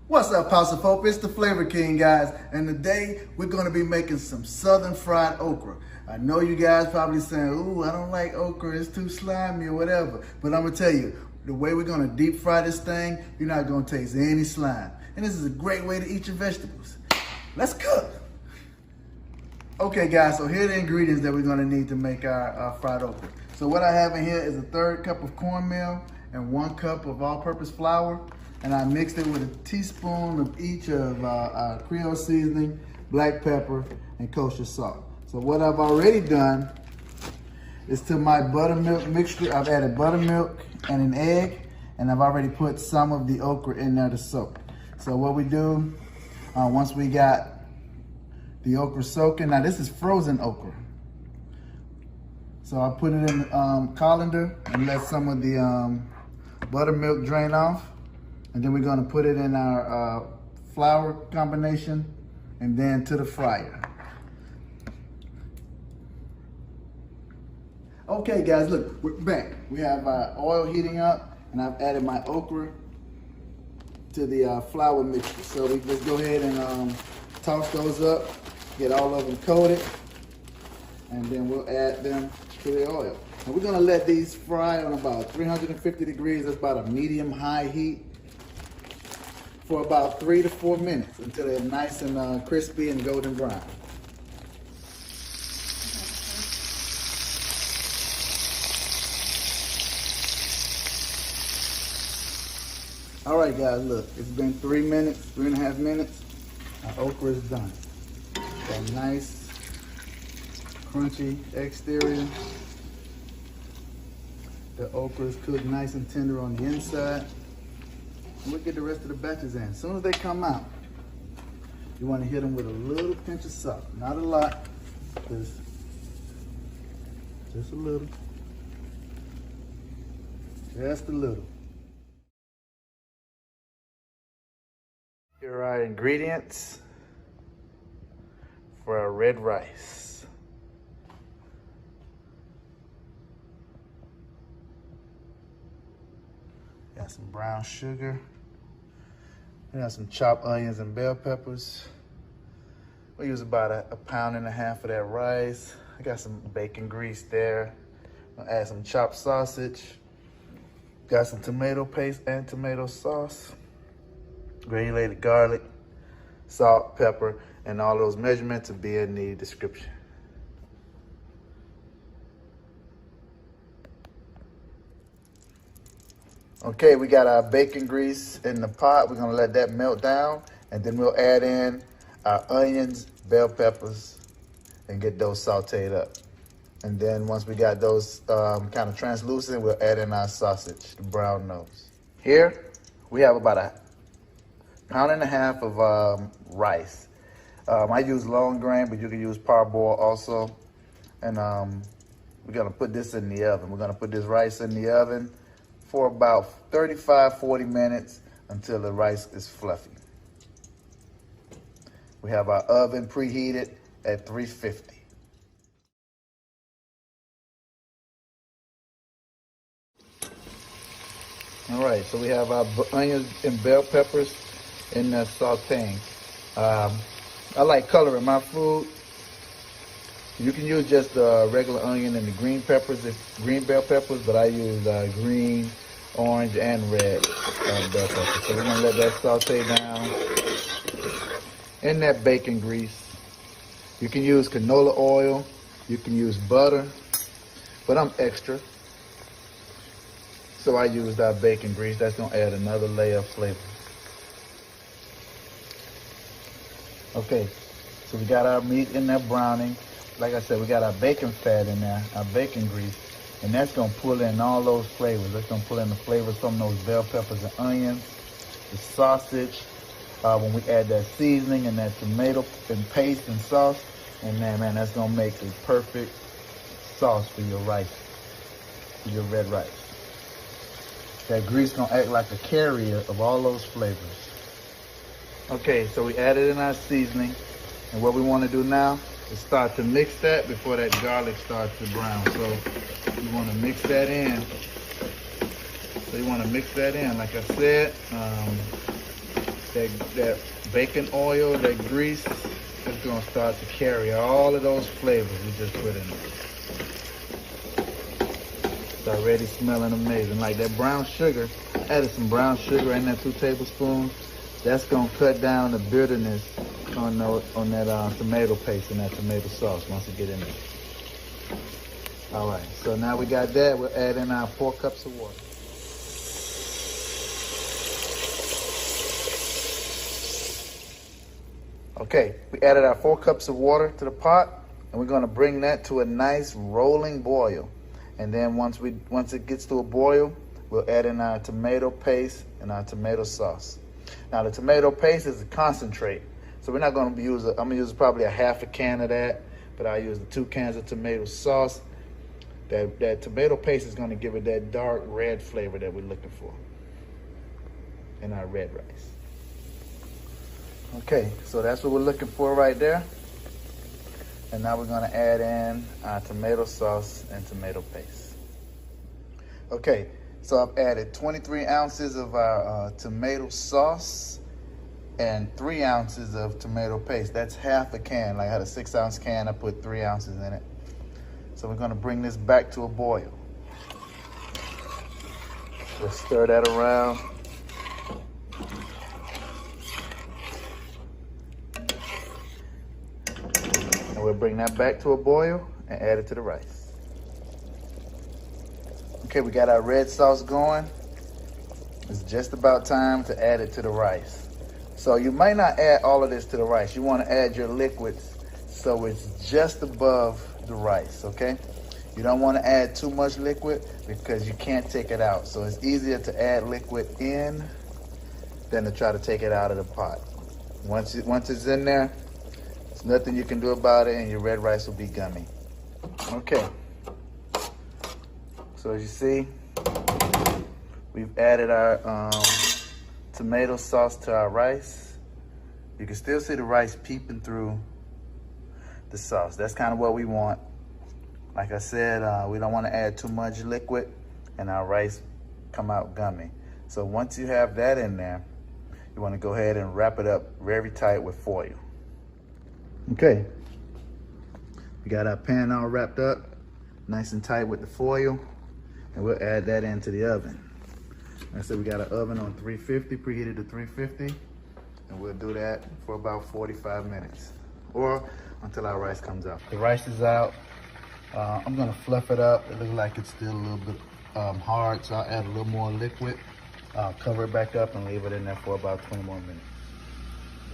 What's up, House of Hope? It's the Flavor King, guys, and today we're going to be making some southern fried okra. I know you guys probably saying, ooh, I don't like okra, it's too slimy or whatever, but I'm going to tell you, the way we're going to deep fry this thing, you're not going to taste any slime, and this is a great way to eat your vegetables. Let's cook. Okay, guys, so here are the ingredients that we're going to need to make our fried okra. So what I have in here is a 1/3 cup of cornmeal and 1 cup of all-purpose flour. And I mixed it with a teaspoon of each of our Creole seasoning, black pepper, and kosher salt. So what I've already done is to my buttermilk mixture, I've added buttermilk and an egg, and I've already put some of the okra in there to soak. So what we do, once we got the okra soaking, now this is frozen okra. So I put it in the colander and let some of the buttermilk drain off. And then we're gonna put it in our flour combination and then to the fryer. Okay guys, look, we're back. We have our oil heating up and I've added my okra to the flour mixture. So we just go ahead and toss those up, get all of them coated, and then we'll add them to the oil. And we're gonna let these fry on about 350 degrees. That's about a medium-high heat, for about 3 to 4 minutes until they're nice and crispy and golden brown. All right, guys, look, it's been 3 minutes, 3.5 minutes. Our okra is done. Got a nice, crunchy exterior. The okra is cooked nice and tender on the inside. We'll get the rest of the batches in. As soon as they come out, you want to hit them with a little pinch of salt. Not a lot, just a little. Just a little. Here are our ingredients for our red rice. Got some brown sugar. We got some chopped onions and bell peppers. We use about a 1.5 pounds of that rice. I got some bacon grease there. I'll add some chopped sausage. Got some tomato paste and tomato sauce. Granulated garlic, salt, pepper, and all those measurements will be in the description. Okay, we got our bacon grease in the pot. We're gonna let that melt down, and then we'll add in our onions, bell peppers, and get those sauteed up. And then once we got those kind of translucent, we'll add in our sausage, the brown nose. Here, we have about a 1.5 pounds of rice. I use long grain, but you can use parboiled also. And we're gonna put this in the oven. We're gonna put this rice in the oven for about 35-40 minutes until the rice is fluffy. We have our oven preheated at 350. All right, so we have our onions and bell peppers in the sauteing. I like color in my food. You can use just the regular onion and the green peppers, green bell peppers, but I use green, orange, and red bell peppers. So we're gonna let that saute down in that bacon grease. You can use canola oil, you can use butter, but I'm extra. So I used our bacon grease. That's gonna add another layer of flavor. Okay, so we got our meat in there browning. Like I said, we got our bacon fat in there, our bacon grease, and that's gonna pull in all those flavors. That's gonna pull in the flavors from those bell peppers and onions, the sausage, when we add that seasoning and that tomato and paste and sauce, and man, that's gonna make the perfect sauce for your rice. to your red rice. That grease gonna act like a carrier of all those flavors. Okay, so we added in our seasoning, and what we want to do now is start to mix that before that garlic starts to brown. So you want to mix that in. Like I said, that bacon oil, that grease is gonna start to carry all of those flavors we just put in there. It's already smelling amazing. Like that brown sugar, added some brown sugar in that 2 tablespoons. That's gonna cut down the bitterness on that tomato paste and that tomato sauce once it get in there. All right, so now we got that. We'll add in our 4 cups of water. Okay, we added our 4 cups of water to the pot, and we're gonna bring that to a nice rolling boil. And then once it gets to a boil, we'll add in our tomato paste and our tomato sauce. Now the tomato paste is a concentrate, so we're not gonna I'm gonna use probably a half a can of that, but I'll use the 2 cans of tomato sauce. That tomato paste is gonna give it that dark red flavor that we're looking for in our red rice. Okay, so that's what we're looking for right there. And now we're gonna add in our tomato sauce and tomato paste. Okay, so I've added 23 ounces of our tomato sauce and 3 ounces of tomato paste. That's half a can. Like I had a 6-ounce can, I put 3 ounces in it. So we're gonna bring this back to a boil. Let's stir that around. And we'll bring that back to a boil and add it to the rice. Okay, we got our red sauce going. It's just about time to add it to the rice. So you might not add all of this to the rice. You want to add your liquids so it's just above the rice, okay? You don't want to add too much liquid because you can't take it out. So it's easier to add liquid in than to try to take it out of the pot. Once it's in there, there's nothing you can do about it, and your red rice will be gummy. Okay. So as you see, we've added our tomato sauce to our rice. You can still see the rice peeping through the sauce. That's kind of what we want. Like I said, we don't want to add too much liquid and our rice come out gummy. So once you have that in there, you want to go ahead and wrap it up very tight with foil. Okay, we got our pan all wrapped up, nice and tight with the foil, and we'll add that into the oven. Like I said, we got an oven on 350, preheated to 350, and we'll do that for about 45 minutes, or until our rice comes out. The rice is out. I'm gonna fluff it up. It looks like it's still a little bit hard, so I'll add a little more liquid. I'll cover it back up and leave it in there for about 20 more minutes.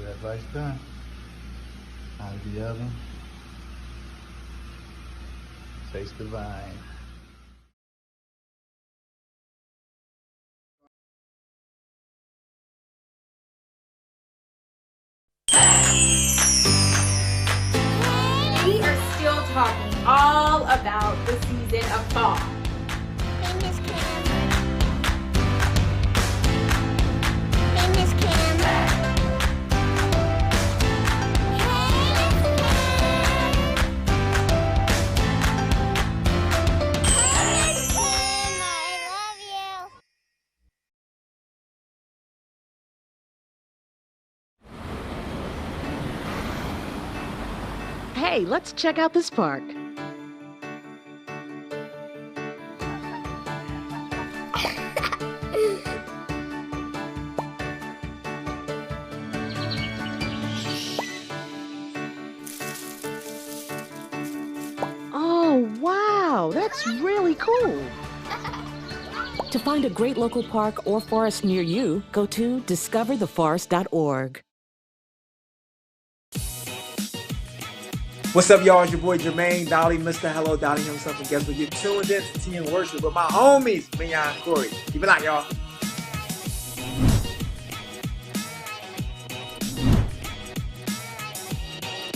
Red rice done. Out of the oven. Tastes divine. We are still talking all about the season of fall. Hey, Miss Cam. Hey, Miss Cam. Hey, let's check out this park. Oh, wow, that's really cool. To find a great local park or forest near you, go to discovertheforest.org. What's up, y'all? It's your boy Jermaine Dolly, Mr. Hello Dolly himself, and guess what? You're tuned in to Tea and Worship with my homies, Mignon and Corey. Keep it out, y'all.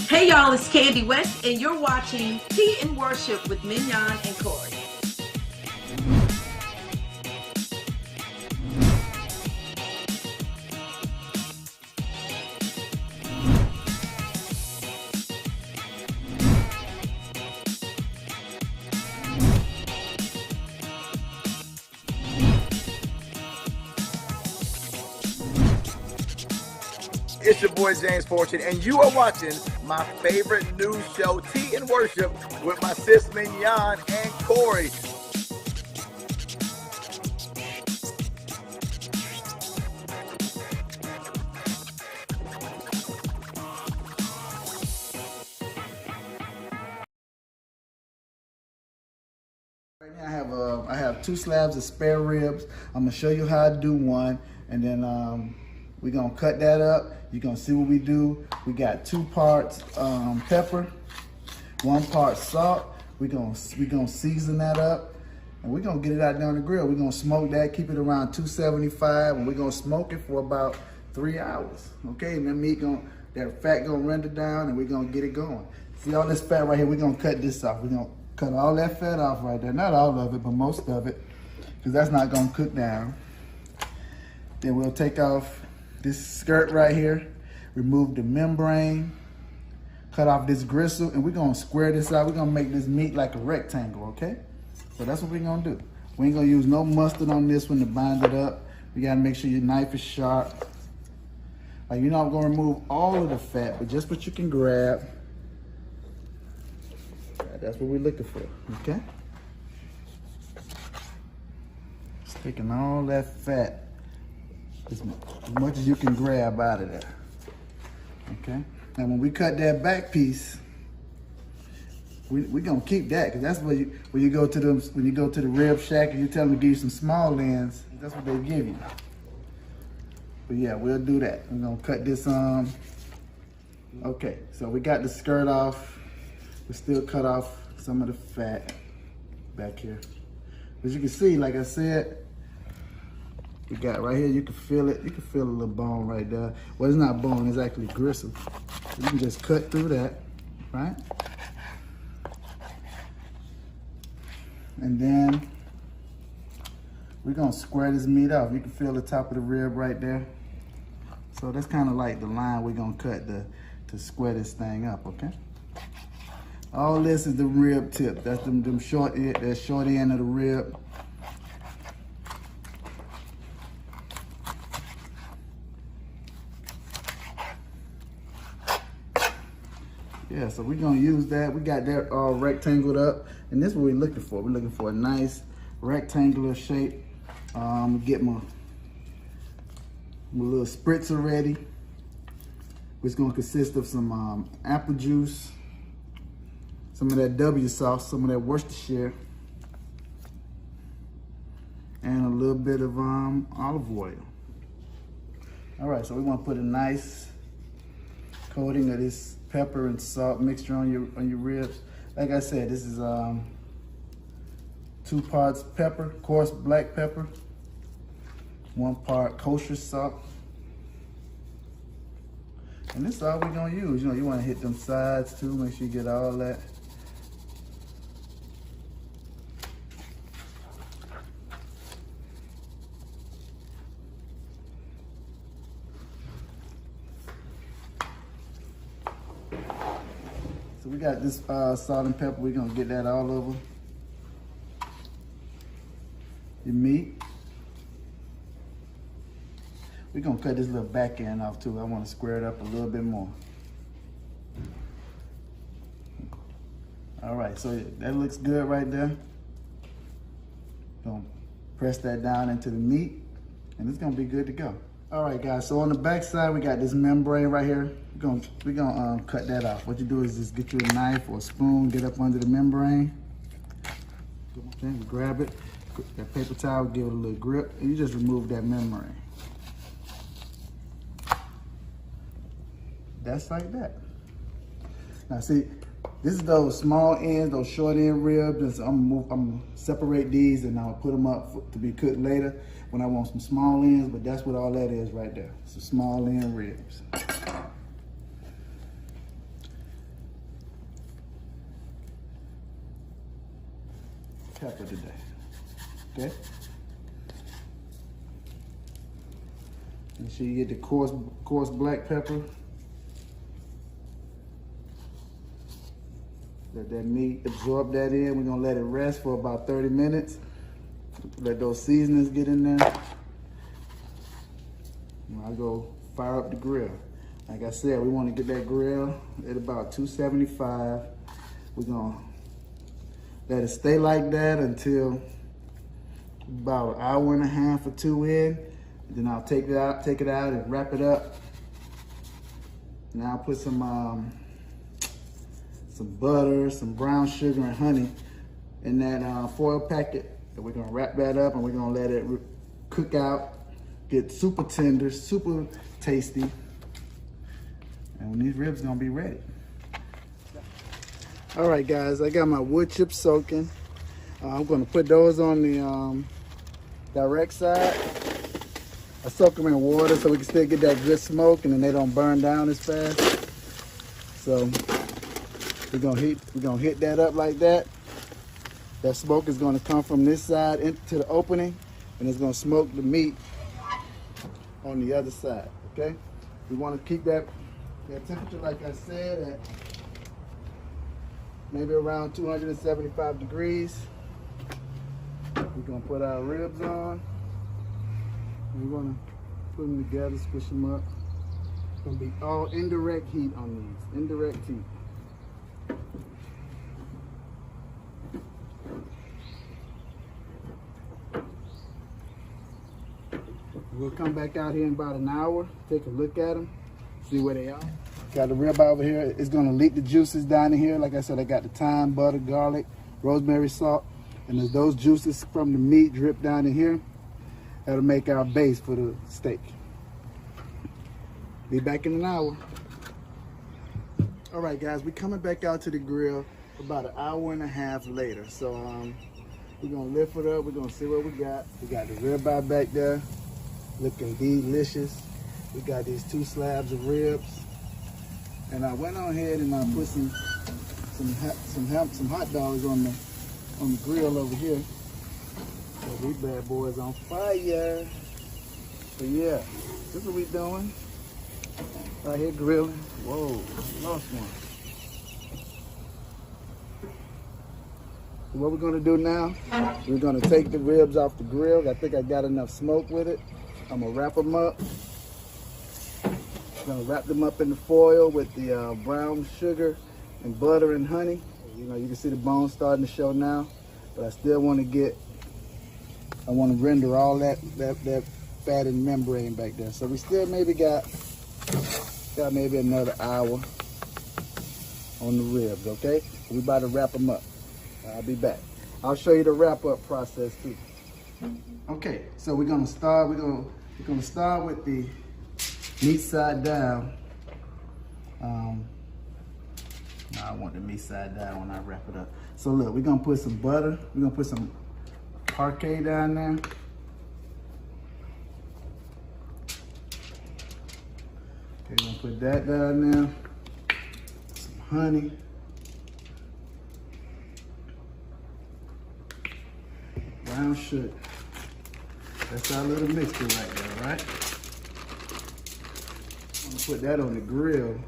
Hey, y'all, it's Candy West, and you're watching Tea and Worship with Mignon and Corey. It's your boy James Fortune, and you are watching my favorite news show, Tea and Worship, with my sis Mignon and Corey. Right now I have 2 slabs of spare ribs. I'm gonna show you how to do one, and then we're gonna cut that up. You're gonna see what we do. We got 2 parts pepper, 1 part salt. We're gonna season that up, and we're gonna get it out there on the grill. We're gonna smoke that, keep it around 275, and we're gonna smoke it for about 3 hours. Okay, and that fat gonna render down, and we're gonna get it going. See all this fat right here? We're gonna cut this off. We're gonna cut all that fat off right there. Not all of it, but most of it, because that's not gonna cook down. Then we'll take off this skirt right here, remove the membrane, cut off this gristle, and we're gonna square this out. We're gonna make this meat like a rectangle, okay? So that's what we're gonna do. We ain't gonna use no mustard on this one to bind it up. You gotta make sure your knife is sharp. Like, you're not gonna remove all of the fat, but just what you can grab. That's what we're looking for, okay? Just taking all that fat, as much as you can grab out of there, okay? Now when we cut that back piece, we're gonna keep that, because that's when you go to the rib shack and you tell them to give you some small ends, that's what they give you. But yeah, we'll do that. We're gonna cut this okay, so we got the skirt off. We still cut off some of the fat back here. As you can see, like I said, we got right here, you can feel it. You can feel a little bone right there. Well, it's not bone, it's actually gristle. You can just cut through that, right? And then we're gonna square this meat off. You can feel the top of the rib right there. So that's kind of like the line we're gonna cut to square this thing up, okay? All this is the rib tip. That's that short end of the rib. Yeah, so we're gonna use that. We got that all rectangled up, and this is what we're looking for. We're looking for a nice rectangular shape. Get my little spritzer ready, which is gonna consist of some apple juice, some of that W sauce, some of that Worcestershire, and a little bit of olive oil. All right, so we want to put a nice coating of this pepper and salt mixture on your ribs. Like I said, this is 2 parts pepper, coarse black pepper, 1 part kosher salt. And this is all we're gonna use. You know, you wanna hit them sides too, make sure you get all that. So we got this salt and pepper. We're gonna get that all over your meat. We're gonna cut this little back end off too. I wanna square it up a little bit more. All right, so that looks good right there. Gonna press that down into the meat, and it's gonna be good to go. All right, guys, so on the back side, we got this membrane right here. We're gonna cut that off. What you do is just get you a knife or a spoon, get up under the membrane. Okay, you grab it, that paper towel, give it a little grip, and you just remove that membrane. That's like that. Now see, this is those small ends, those short end ribs. I'm gonna separate these and I'll put them up to be cooked later when I want some small ends, but that's what all that is right there. Some small end ribs. Pepper today, okay? Make sure you get the coarse black pepper. Let that meat absorb that in. We're gonna let it rest for about 30 minutes. Let those seasonings get in there. I'll go fire up the grill. Like I said, we want to get that grill at about 275. We're gonna let it stay like that until about an hour and a half or two in. Then I'll take it out and wrap it up. Now I'll put some butter, some brown sugar and honey in that foil packet. And we're gonna wrap that up and we're gonna let it cook out, get super tender, super tasty. And when these ribs gonna be ready. All right, guys, I got my wood chips soaking. I'm gonna put those on the direct side. I soak them in water so we can still get that good smoke and then they don't burn down as fast. So we're gonna hit that up like that. That smoke is gonna come from this side into the opening and it's gonna smoke the meat on the other side, okay? We wanna keep that temperature, like I said, at maybe around 275 degrees. We're gonna put our ribs on. We're gonna put them together, squish them up. It's gonna be all indirect heat on these, indirect heat. We'll come back out here in about an hour, take a look at them, see where they are. Got the rib over here. It's gonna leak the juices down in here. Like I said, I got the thyme, butter, garlic, rosemary, salt, and as those juices from the meat drip down in here, that'll make our base for the steak. Be back in an hour. All right, guys, we're coming back out to the grill about an hour and a half later. So we're gonna lift it up. We're gonna see what we got. We got the ribeye back there, looking delicious. We got these 2 slabs of ribs. And I went on ahead and I put some hot dogs on the grill over here. So these bad boys on fire. So yeah, this is what we doing. Right here grilling. Whoa, lost one. So what we're gonna do now, we're gonna take the ribs off the grill. I think I got enough smoke with it. I'm gonna wrap them up. Gonna wrap them up in the foil with the brown sugar and butter and honey. You know, you can see the bones starting to show now, but I still want to render all that fat and membrane back there. So we still maybe got maybe another hour on the ribs, okay? We about to wrap them up. I'll be back. I'll show you the wrap up process too. Okay, so we're gonna start with the meat side down. I want the meat side down when I wrap it up. So look, we're gonna put some butter. We're gonna put some parquet down there. Okay, we're gonna put that down there. Some honey. Brown sugar. That's our little mixture right there, right? I'm gonna put that on the grill,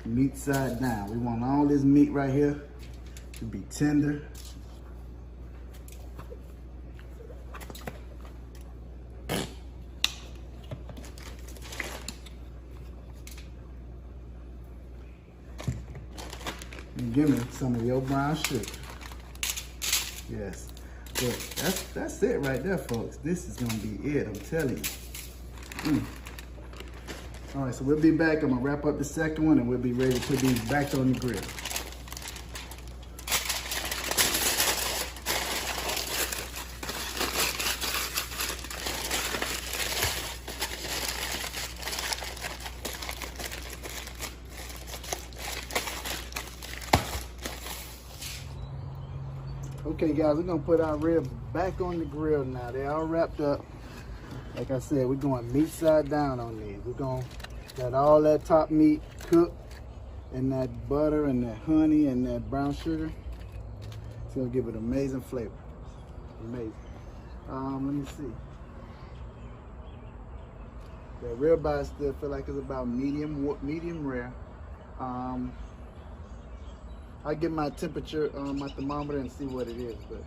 meat side down. We want all this meat right here to be tender. And give me some of your brown sugar. Yes. But that's it right there, folks. This is gonna be it, I'm telling you. All right, so we'll be back. I'm gonna wrap up the second one and we'll be ready to put these back on the grill. Okay guys, we're gonna put our ribs back on the grill now. They're all wrapped up. Like I said, we're going meat side down on these. We're gonna let all that top meat cook in that butter and that honey and that brown sugar. It's gonna give it amazing flavor. Amazing. Let me see. The ribeye still feel like it's about medium rare. I'll get my temperature on my thermometer and see what it is, but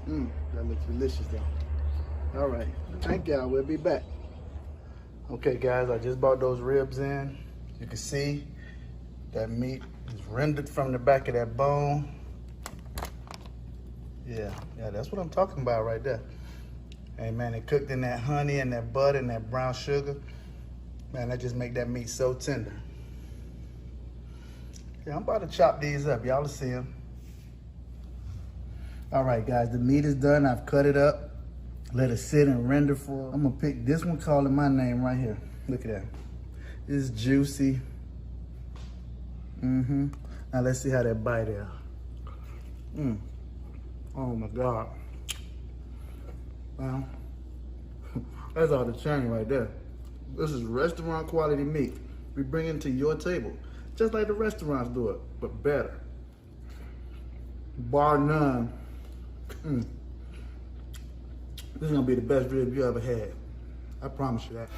That looks delicious though. All right, thank y'all, we'll be back. Okay guys, I just brought those ribs in. You can see that meat is rendered from the back of that bone. Yeah, that's what I'm talking about right there. Hey man, it cooked in that honey and that butter and that brown sugar. Man, that just make that meat so tender. Yeah, I'm about to chop these up. Y'all will see them. All right, guys, the meat is done. I've cut it up. Let it sit and render for, I'm gonna pick this one calling my name right here. Look at that. It's juicy. Now let's see how that bite is. Oh my God. Well, that's all the chain right there. This is restaurant quality meat. We bring it to your table, just like the restaurants do it, but better. Bar none. This is gonna be the best rib you ever had. I promise you that.